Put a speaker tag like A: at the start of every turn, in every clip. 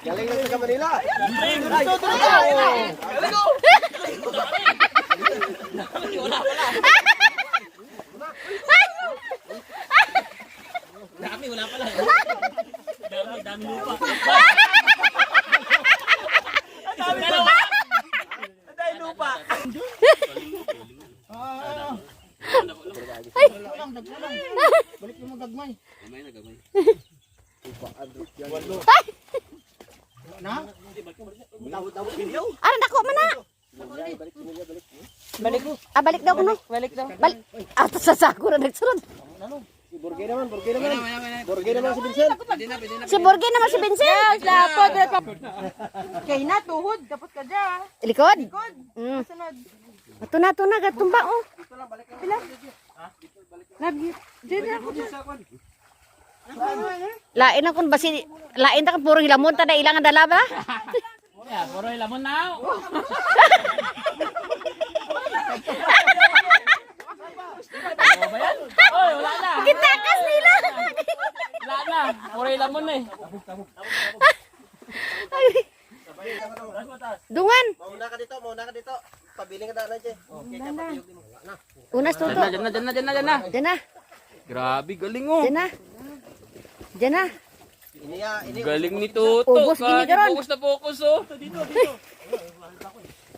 A: Galing lang sa Manila.
B: Dami, wala pala. Dami lupa. Dami lupa.
A: Balik yung magagmay.
B: Gamay na, gamay.
C: Aran dako man na. Balik daw kuno. Balik. Ato sa sako na nagsunod.
A: Borge naman. Borge naman si Vincent.
C: Si Borge naman si Vincent.
D: Lapod. Kay na tuhod, dapat ka dyan.
C: Likod.
D: Likod. Sunod.
C: Ato na gatumba oh.
D: Lagi. Diyan ako.
C: Lain na kun basi lain ta kun puro hilamon ta na ilang ang dala ba?
B: Yeah, puro lamon na. Oy, wala na.
C: Kitakas nila.
B: Wala na. Puro lamon na eh.
C: Dungan.
A: Mauna ka dito. Pabiling ka na dyan. Okay, kapatiyog mo.
C: Unas tuto.
B: Diyan na.
C: Diyan na.
B: Grabe, galing oh.
C: Diyan na.
A: Ini
B: Galing ni Toto.
C: Ubos gini daron.
B: Focus na focus oh.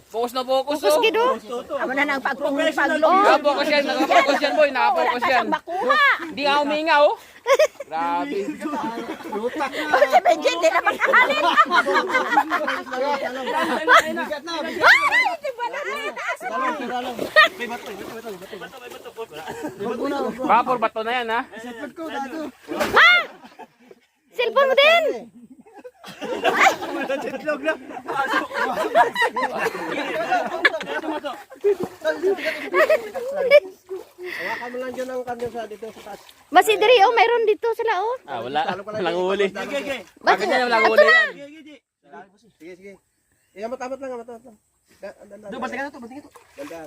B: Focus na focus
C: Focus
B: oh.
C: gido.
D: Amo na nang paglo.
B: Naka-focus yan, naka-focus yan boy, naka-focus yan.
C: Makuha.
B: Hindi nga huminga oh. Grabe.
C: Si Benjen din na makahalin.
B: Vapor bato na yan ha.
C: Ha? Cellphone mo din.
A: Hawakan mo lang dyan ang kanya sa dito sa taas.
C: Basi diri oh, mayroon dito sila oh.
B: Ah, wala. Walang huli.
C: Basi
B: Bakit yan walang huli yan?
A: Sige. Amat lang. Bantingan na to. Dandan.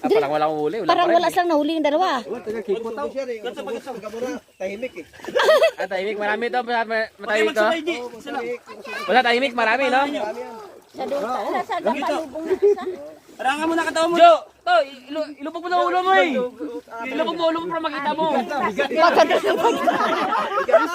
B: Ah, parang walang huli.
C: Parang wala silang nahuli yung dalawa.
A: Taga-kipo tao siya rin. Taga muna, tahimik eh.
B: Ah, tahimik. Marami ito. Matahimik to.
A: Tahimik.
B: Wala tahimik. Marami no?
C: Sa palubong na isa.
B: Parangan mo na katawa mo. Jo! To, ilubog mo na ulo mo eh. Ilubog mo ulo mo para makita mo.
C: Baka doon sa pagkakas.